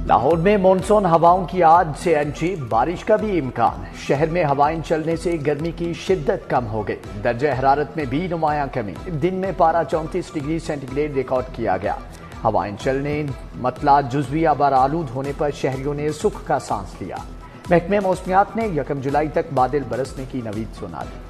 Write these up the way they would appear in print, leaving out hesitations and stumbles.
لاہور میں مونسون ہواؤں کی آج سے انٹری، بارش کا بھی امکان۔ شہر میں ہوائیں چلنے سے گرمی کی شدت کم ہو گئی، درجہ حرارت میں بھی نمایاں کمی، دن میں پارہ 34 ڈگری سینٹی گریڈ ریکارڈ کیا گیا۔ ہوائیں چلنے مطلع جزوی آبار آلود ہونے پر شہریوں نے سکھ کا سانس لیا۔ محکمہ موسمیات نے 1 جولائی تک بادل برسنے کی نوید سنا دی۔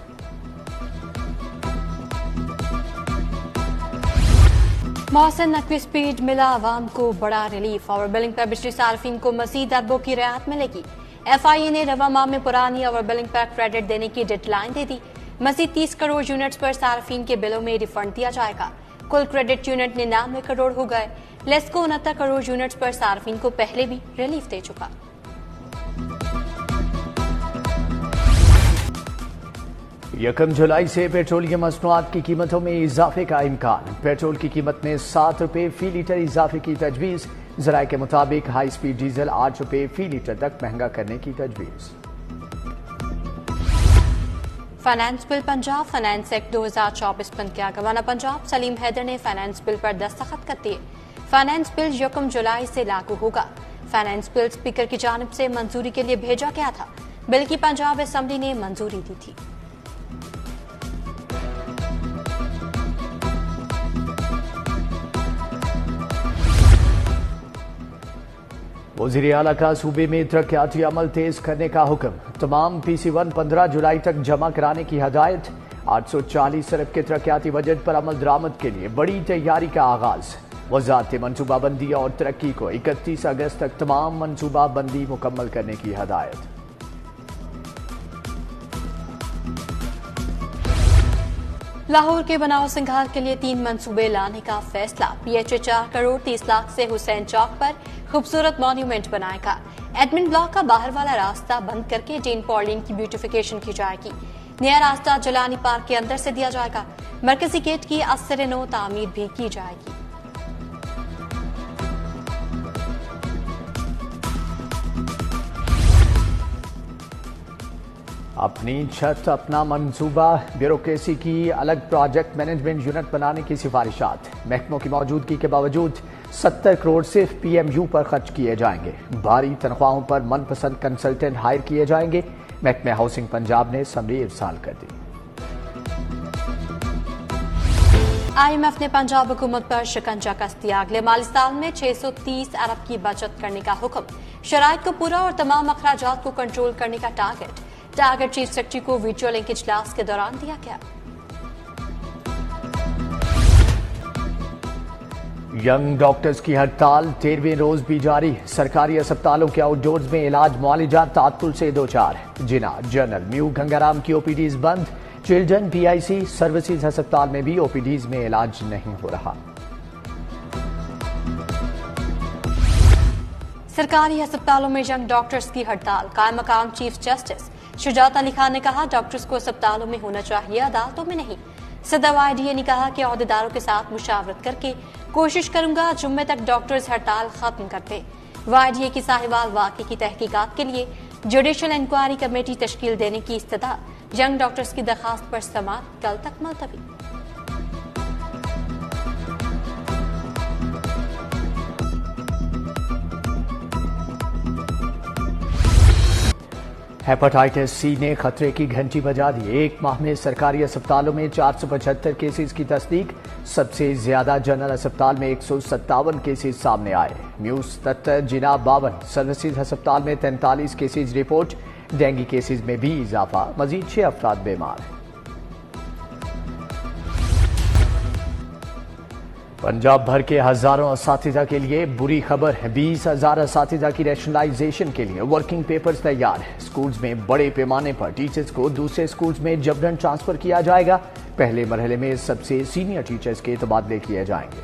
محسن نقوی سپیڈ ملا، عوام کو بڑا ریلیف، اوور بلنگ پر بجلی صارفین کو مزید اربوں کی رعایت ملے گی۔ ایف آئی اے نے رواں ماہ میں پرانی اوور بلنگ پر کریڈٹ دینے کی ڈیڈ لائن دے دی۔ مزید 30 کروڑ یونٹس پر صارفین کے بلوں میں ریفنڈ دیا جائے گا۔ کل کریڈٹ یونٹ 99 کروڑ ہو گئے۔ لیسکو 69 کروڑ یونٹس پر صارفین کو پہلے بھی ریلیف دے چکا۔ 1 جولائی سے پیٹرولیم مصنوعات کی قیمتوں میں اضافے کا امکان، پیٹرول کی قیمت میں 7 روپے فی لیٹر اضافے کی تجویز۔ ذرائع کے مطابق ہائی سپیڈ ڈیزل 8 روپے فی لیٹر تک مہنگا کرنے کی تجویز۔ Finance bill Punjab finance act 2024 بند کیا۔ گورنر پنجاب سلیم حیدر نے فائنانس بل پر دستخط کر دیے۔ فائنانس بل 1 جولائی سے لاگو ہوگا۔ فائنانس بل اسپیکر کی جانب سے منظوری کے لیے بھیجا گیا تھا۔ بل کی پنجاب اسمبلی نے منظوری دی تھی۔ وزیر اعلیٰ کا صوبے میں ترقیاتی عمل تیز کرنے کا حکم، تمام پی سی 1 15 جولائی تک جمع کرانے کی ہدایت۔ 840 ارب کے ترقیاتی بجٹ پر عمل درآمد کے لیے بڑی تیاری کا آغاز۔ وزارت منصوبہ بندی اور ترقی کو 31 اگست تک تمام منصوبہ بندی مکمل کرنے کی ہدایت۔ لاہور کے بناؤ سنگھار کے لیے 3 منصوبے لانے کا فیصلہ۔ P H A 4 crore 30 lakh سے حسین چوک پر خوبصورت مانیومنٹ بنائے گا۔ ایڈمن بلاک کا باہر والا راستہ بند کر کے ڈین پارلین کی بیوٹیفیکیشن کی جائے گی۔ نیا راستہ جلانی پارک کے اندر سے دیا جائے گا۔ مرکزی گیٹ کی اثر نو تعمیر بھی کی جائے گی۔ اپنی چھت اپنا منصوبہ، بیوروکریسی کی الگ پروجیکٹ مینجمنٹ یونٹ بنانے کی سفارشات۔ محکموں کی موجودگی کے باوجود 70 کروڑ صرف پی ایم یو پر خرچ کیے جائیں گے۔ بھاری تنخواہوں پر من پسند کنسلٹنٹ ہائر کیے جائیں گے۔ محکمہ ہاؤسنگ پنجاب نے سمری ارسال کر دی۔ آئی ایم ایف نے پنجاب حکومت پر شکنجہ کس دیا۔ اگلے مالی سال میں 630 ارب کی بچت کرنے کا حکم، شرائط کو پورا اور تمام اخراجات کو کنٹرول کرنے کا ٹارگٹ چیف سیکرٹری کو ویڈیو لنک اجلاس کے دوران دیا گیا۔ ینگ ڈاکٹرز کی ہڑتال 13ویں روز بھی جاری۔ سرکاری اسپتالوں کے آؤٹ ڈورز میں علاج معالجات تعطل سے دوچار۔ جنا جنرل میو گنگارام کی او پی ڈیز بند۔ چلڈرن پی آئی سی سروسز ہسپتال میں بھی او پی ڈیز میں علاج نہیں ہو رہا۔ سرکاری ہسپتالوں میں ینگ ڈاکٹرز کی ہڑتال، قائم مقام چیف جسٹس شجاعت علی خان نے کہا ڈاکٹرز کو اسپتالوں میں ہونا چاہیے، عدالتوں میں نہیں۔ صدر وائی ڈی اے نے کہا کہ عہدیداروں کے ساتھ مشاورت کر کے کوشش کروں گا جمعے تک ڈاکٹرز ہڑتال ختم کرتے۔ وائی ڈی اے کی ساہیوال واقعے کی تحقیقات کے لیے جوڈیشل انکوائری کمیٹی تشکیل دینے کی استدعا۔ ینگ ڈاکٹرز کی درخواست پر سماعت کل تک ملتوی۔ ہیپاٹائٹس سی نے خطرے کی گھنٹی بجا دی۔ 1 ماہ میں سرکاری اسپتالوں میں 475 کیسز کی تصدیق۔ سب سے زیادہ جنرل اسپتال میں 157 کیسز سامنے آئے۔ میو 77، جنا 52، سروسز ہسپتال میں 43 کیسز رپورٹ۔ ڈینگی کیسز میں بھی اضافہ، مزید 6 افراد بیمار۔ پنجاب بھر کے ہزاروں اساتذہ کے لیے بری خبر، 20,000 اساتذہ کی ریشنلائزیشن کے لیے ورکنگ پیپرز تیار۔ سکولز میں بڑے پیمانے پر ٹیچرز کو دوسرے سکولز میں جبرن ٹرانسفر کیا جائے گا۔ پہلے مرحلے میں سب سے سینئر ٹیچرز کے تبادلے کیے جائیں گے۔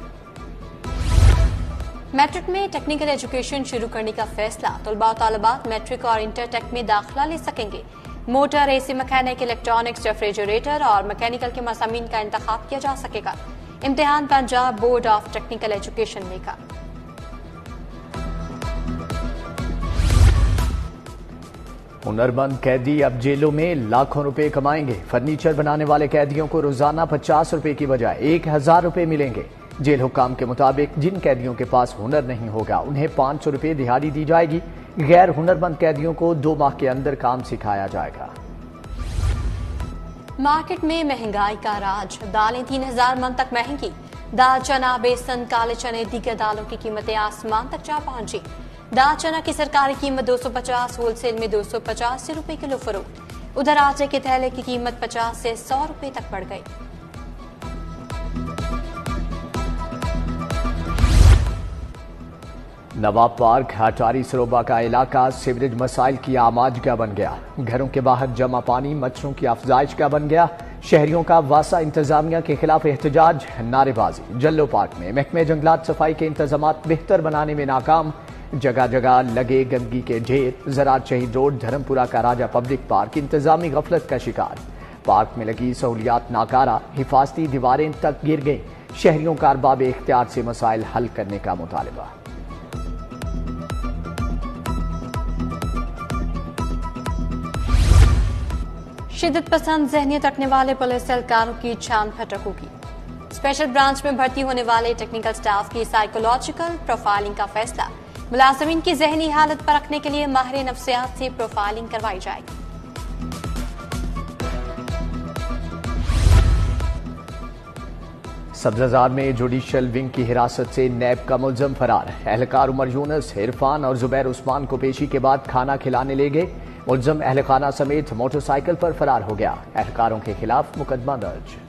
میٹرک میں ٹیکنیکل ایجوکیشن شروع کرنے کا فیصلہ، طلباء و طالبات میٹرک اور انٹر ٹیک میں داخلہ لے سکیں گے۔ موٹر، اے سی میکینک، الیکٹرانکس، ریفریجریٹر اور میکینیکل کے مضامین کا انتخاب کیا جا سکے گا۔ امتحان Punjab board of technical education لے گا۔ ہنرمند قیدی اب جیلوں میں لاکھوں روپے کمائیں گے۔ فرنیچر بنانے والے قیدیوں کو روزانہ 50 روپے کی بجائے 1,000 روپے ملیں گے۔ जेल हुक्काम के मुताबिक जिन कैदियों के पास हुनर नहीं होगा उन्हें 500 रुपये दिहाड़ी दी जाएगी। गैर हुनरमंद कैदियों को 2 माह के अंदर काम सिखाया जाएगा। मार्केट में महंगाई का राज, दालें 3000 मन तक महंगी। दाल, चना, बेसन, काले चने, दीगर दालों की कीमतें आसमान तक जा पहुंची। दाल चना की सरकारी कीमत 250, होलसेल में 285 रुपए किलो फरोख्त। उधर आटे के थैले की कीमत 50 से 100 रुपए तक बढ़ गई। नवाब पार्क अटारी सरोबा का इलाका सीवरेज मसाइल की आमाजगा बन गया। घरों के बाहर जमा पानी मच्छरों की अफजाइश का बन गया। शहरियों का वासा इंतजामिया के खिलाफ एहतजाज, नारेबाजी। जल्लो पार्क में महकमे जंगलात सफाई के इंतजामात बेहतर बनाने में नाकाम। जगह जगह लगे गंदगी के ढेर। ज़राअत शहीद रोड, धर्मपुरा का राजा पब्लिक पार्क इंतजामी गफलत का शिकार। पार्क में लगी सहूलियात नाकारा, हिफाजती दीवारें तक गिर गई। शहरियों का अरबाब इख्तियार से मसाइल हल करने का मुतालबा। शिद्दत पसंद जहनियत रखने वाले पुलिस एहलकारों की छान फटक होगी। स्पेशल ब्रांच में भर्ती होने वाले टेक्निकल स्टाफ की साइकोलॉजिकल प्रोफाइलिंग का फैसला। मुलाजिमीन की जहनी हालत परखने के लिए माहिर नफ्सियात से प्रोफाइलिंग करवाई जाएगी। सब्जाजार में जुडिशियल विंग की हिरासत से नैब का मुलजम फरार। एहलकार उमर यूनुस, इरफान और जुबैर उस्मान को पेशी के बाद खाना खिलाने ले गए। मुलजम अहलखाना समेत मोटरसाइकिल पर फरार हो गया। एहलकारों के खिलाफ मुकदमा दर्ज।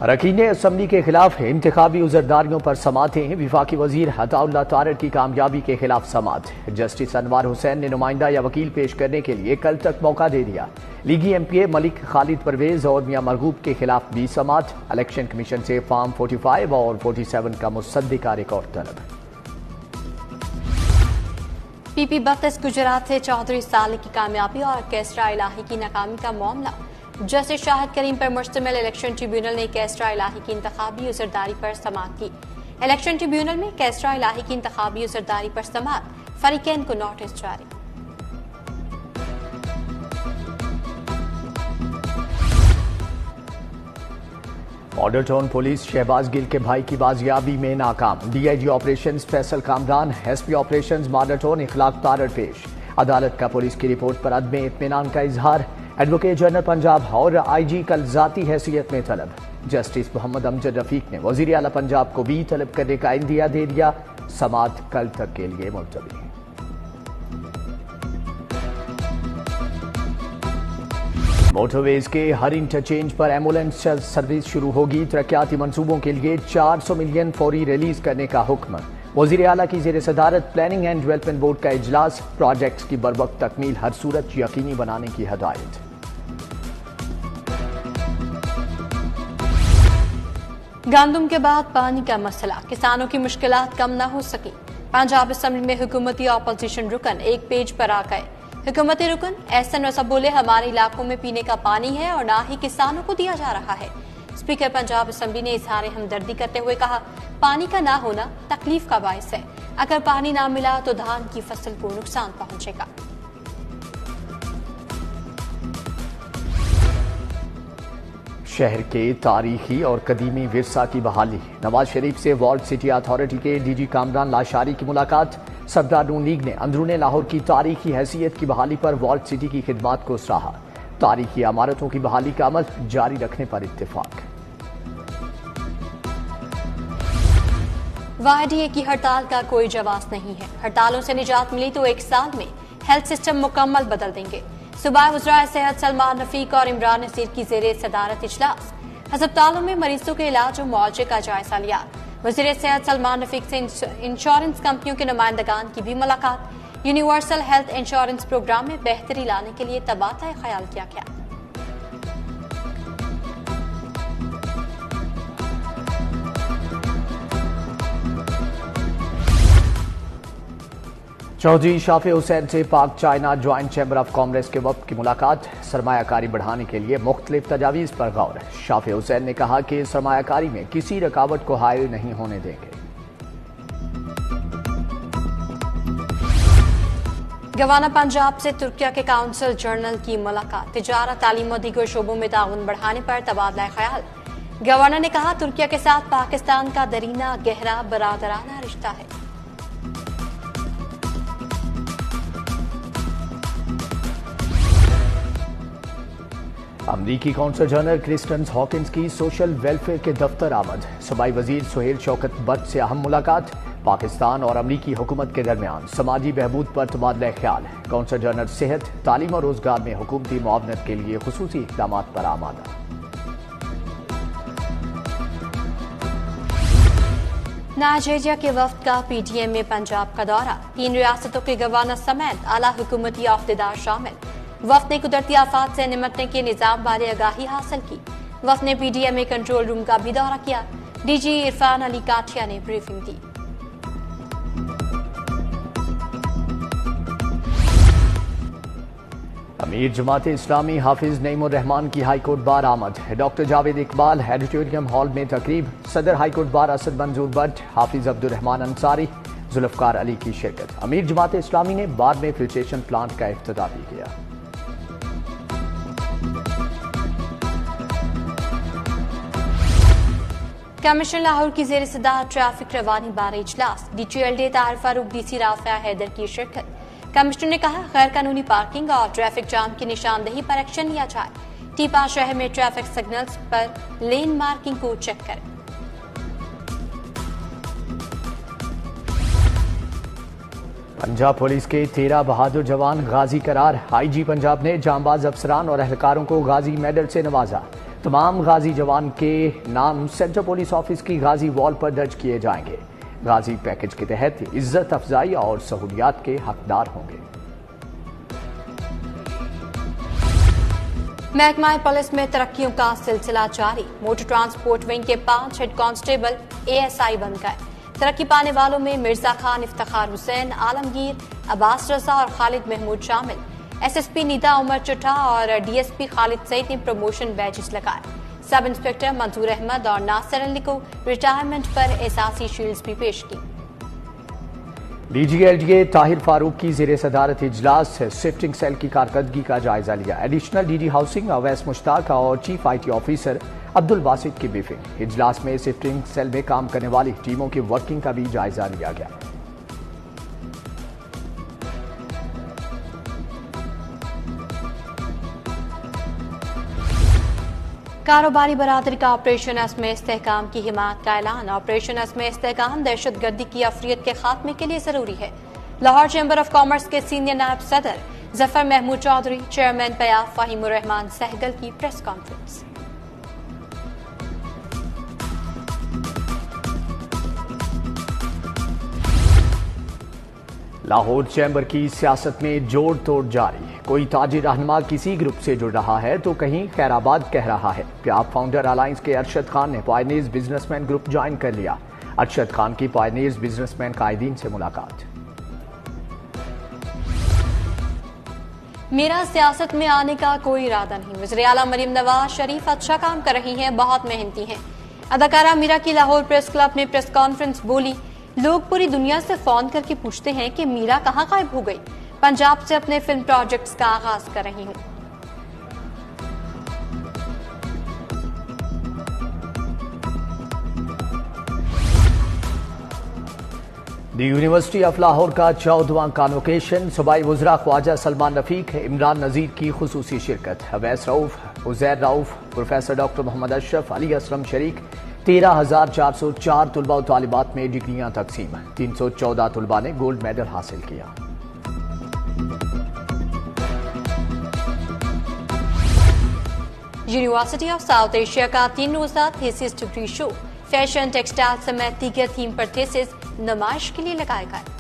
अरकान असम्बली के खिलाफ इंतखाबी उजरदारियों पर समातें। विफाकी वजीर हताउल्लाह तारड़ की कामयाबी के खिलाफ समात। जस्टिस अनवार हुसैन ने नुमाइंदा या वकील पेश करने के लिए कल तक मौका दे दिया। लीगी MPA मलिक खालिद परवेज और मियां मरगूब के खिलाफ भी समात। इलेक्शन कमीशन से फॉर्म 45 और 47 का मुसद्दिका रिकॉर्ड तलब। PP 32 गुजरात से चौधरी साले की कामयाबी और कैसरा इलाही की नाकामी का मामला। जस्टिस शाहिद करीम पर मुश्तमिल इलेक्शन ट्रिब्यूनल ने कैसरा इलाही की इंतखाबी उजरदारी पर समाअत की। इलेक्शन ट्रिब्यूनल में कैसरा इलाही की इंतखाबी उजरदारी पर समाअत, फरीकैन को नोटिस जारी। Model Town police Shahbaz Gill के भाई की बाजियाबी में नाकाम। DIG operations Faisal Kamran, SP operations Model Town Ikhlaq Tarar पेश। अदालत का पुलिस की रिपोर्ट पर अदम इत्मीनान का इजहार। एडवोकेट जनरल पंजाब और IG कल जाती हैसियत में तलब। जस्टिस मोहम्मद अमजद रफीक ने वजीर आला पंजाब को भी तलब करने का इंदिया दे दिया। समाअत कल तक के लिए मुलतवी। मोटरवेज के हर इंटरचेंज पर एम्बुलेंस सर्विस शुरू होगी। तरक्याती मंसूबों के लिए 400 मिलियन फौरी रिलीज करने का हुक्म। वजीर आला की ज़ेर सदारत प्लानिंग एंड डेवलपमेंट बोर्ड का इजलास। प्रोजेक्ट्स की बरवक्त तकमील हर सूरत यकीनी बनाने की हदायत। गंदम के बाद पानी का मसला, किसानों की मुश्किलात कम न हो सकी। पंजाब असम्बली में हुकूमती अपोजिशन रुकन एक पेज पर आ गए। हुकूमती रुकन एहसन रसा बोले, हमारे इलाकों में पीने का पानी है और ना ही किसानों को दिया जा रहा है। स्पीकर पंजाब असम्बली ने इजहार हमदर्दी करते हुए कहा, पानी का ना होना तकलीफ का बायस है। अगर पानी ना मिला तो धान की फसल को नुकसान पहुंचेगा। शहर के तारीखी और कदीमी विरसा की बहाली। नवाज शरीफ से वर्ल्ड सिटी अथॉरिटी के DG कामरान लाशारी की मुलाकात। सदर नून लीग ने अंदरूने लाहौर की तारीखी हैसियत की बहाली पर वर्ल्ड सिटी की खिदमात को सराहा। तारीखी इमारतों की बहाली का अमल जारी रखने पर इत्तेफाक। वाहिदिये की हड़ताल का कोई जवाब नहीं है। हड़तालों से निजात मिली तो 1 साल में हेल्थ सिस्टम मुकम्मल बदल देंगे। सूबाई वज़राए सेहत सलमान रफीक और इमरान नसीर की ज़ेरे सदारत इजलास। अस्पतालों में मरीजों के इलाज और मुआवजे का जायजा लिया। वज़ीर सेहत सलमान रफीक से इंश्योरेंस कंपनियों के नुमाइंदगान की भी मुलाकात। यूनिवर्सल हेल्थ इंश्योरेंस प्रोग्राम में बेहतरी लाने के लिए तबादला ख्याल किया गया। चौधरी शाफी हुसैन से पाक China joint chamber of commerce के वफ्द की मुलाकात। सरमायाकारी बढ़ाने के लिए मुख्तलिफ तजावीज़ पर गौर। शाफी हुसैन ने कहा कि सरमायाकारी में किसी रुकावट को हायल नहीं होने देंगे। गवर्नर पंजाब से तुर्किया के काउंसिल जनरल की मुलाकात, तिजारत, तालीम और दीगर शोबों में ताउन बढ़ाने पर तबादला ख्याल। गवर्नर ने कहा तुर्किया के साथ पाकिस्तान का दरीना गहरा बरादराना रिश्ता है। अमरीकी कौंसल जनरल क्रिस्टन हॉकिंस की सोशल वेलफेयर के दफ्तर आमद। सूबाई वजीर सुहेल शौकत बट से अहम मुलाकात। पाकिस्तान और अमरीकी हुकूमत के दरमियान समाजी बहबूद पर तबादला ख्याल। कौंसल जनरल सेहत, तालीम और रोजगार में हुकूमती मुआवनत के लिए खुसूसी इक़दामात पर आमादा। नाइजीरिया के वफ्द का पीटीएम में पंजाब का दौरा, 3 रियासतों के गवर्नर समेत आला हुकूमती अहदेदार शामिल। वफ्द ने कुदरती आफात से निमटने के निजाम बारे आगाही हासिल की। वफ्द ने पीडीएम में कंट्रोल रूम का भी दौरा किया। डीजी इरफान अली काठिया ने ब्रीफिंग दी। अमीर जमात इस्लामी हाफिज नईमुर रहमान की हाईकोर्ट बार आमद। Doctor Javed Iqbal auditorium hall में तकरीब। सदर हाईकोर्ट बार असद मंजूर भट्ट, हाफिज अब्दुल रहमान अंसारी, जुल्फकार अली की शिरकत। अमीर जमात इस्लामी ने बार में फिल्ट्रेशन प्लांट का इफ्तिताह भी किया। कमिश्नर लाहौर की जेर सदारत ट्रैफिक रवानी बार इजलास, डीटीएलडी ताहिर फारूक, डीसी राफिया हैदर की शिरकत। कमिश्नर ने कहा गैर कानूनी पार्किंग और ट्रैफिक जाम की निशानदेही पर एक्शन लिया जाए। टीपा शहर में ट्रैफिक सिग्नल्स पर लेन मार्किंग को चेक करें। पंजाब पुलिस के 13 बहादुर जवान गाजी करार। आईजी पंजाब ने जांबाज अफसरान और एहलकारों को गाजी मेडल से नवाजा। तमाम गाजी जवान के नाम सेंट्रल पुलिस ऑफिस की गाजी वॉल पर दर्ज किए जाएंगे। गाजी पैकेज के तहत इज्जत अफजाई और सहूलियात के हकदार होंगे। महकमा पुलिस में तरक्कियों का सिलसिला जारी। मोटर ट्रांसपोर्ट विंग के 5 हेड कांस्टेबल एएसआई बन गए। तरक्की पाने वालों में मिर्जा खान, इफ्तिखार हुसैन, आलमगीर, अब्बास रजा और खालिद महमूद शामिल। एसएसपी नीता उमर चुट्टा और डीएसपी खालिद सईद ने प्रमोशन बैजेस लगाए। सब इंस्पेक्टर मंसूर अहमद और नासिर अली को रिटायरमेंट पर एहसासी शील्ड्स भी पेश की। डीजीएलडीए ताहिर फारूक की जेर सदारत इजलास शिफ्टिंग सेल की कारकर्दगी का जायजा लिया। Additional DG housing Awais Mushtaq और chief IT officer Abdul Basit की ब्रीफिंग। इजलास में शिफ्टिंग सेल में काम करने वाली टीमों की वर्किंग का भी जायजा लिया गया। कारोबारी बरादरी का ऑपरेशन असम इस्तेहकाम की हिमायत का ऐलान। ऑपरेशन असम इस्तेहकाम दहशतगर्दी की अफरियत के खात्मे के लिए जरूरी है। लाहौर चैम्बर ऑफ कॉमर्स के सीनियर नायब सदर जफर महमूद चौधरी, चेयरमैन पयाफ फहीमुर रहमान सहगल की प्रेस कॉन्फ्रेंस। लाहौर चैम्बर की सियासत में जोड़ तोड़ जारी। कोई ताजिर रहनुमा किसी ग्रुप से जुड़ रहा है तो कहीं खैराबाद कह रहा है। प्याप फाउंडर अलायंस के अरशद खान ने पायनीर्स बिजनेसमैन ग्रुप ज्वाइन कर लिया। अरशद खान की पायनीर्स बिजनेसमैन कायदीन से मुलाकात। मेरा सियासत में आने का कोई इरादा नहीं। वज़ीर आला मरीम नवाज शरीफ अच्छा काम कर रही हैं, बहुत मेहनती हैं। अदाकारा मीरा की लाहौर प्रेस क्लब में प्रेस कॉन्फ्रेंस बोली, लोग पूरी दुनिया से फोन करके पूछते हैं कि मीरा कहाँ गायब हो गई। पंजाब से अपने फिल्म प्रोजेक्ट्स का आगाज कर रही हूँ। दी यूनिवर्सिटी ऑफ लाहौर का 14वां कॉन्वोकेशन। सूबाई वज़रा ख्वाजा सलमान रफीक, इमरान नज़ीर की खुसूसी शिरकत। अवैस रऊफ, उज़ैर रऊफ, प्रोफेसर डॉक्टर मोहम्मद अशरफ, अली असलम शरीक। 13,404 तुलबा और तालिबात में डिग्रियां तकसीम। 314 तुलबा ने गोल्ड मेडल हासिल किया। यूनिवर्सिटी ऑफ साउथ एशिया का 3 रोजा thesis degree show, fashion, textile समेत दीगर थीम पर थीसिस नुमाइश के लिए लगाए गए।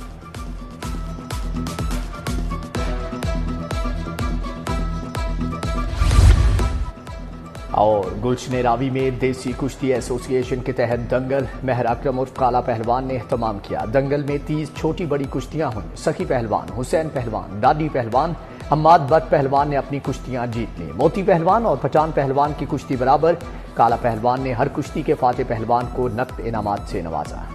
और गुलशन रावी में देसी कुश्ती एसोसिएशन के तहत दंगल। महर अकरम उर्फ काला पहलवान ने एहतमाम किया। दंगल में 30 छोटी बड़ी कुश्तियां हुई। सखी पहलवान, हुसैन पहलवान, दादी पहलवान, हम्माद बट पहलवान ने अपनी कुश्तियां जीत ली। मोती पहलवान और पठान पहलवान की कुश्ती बराबर। काला पहलवान ने हर कुश्ती के फातेह पहलवान को नकद इनामात से नवाजा।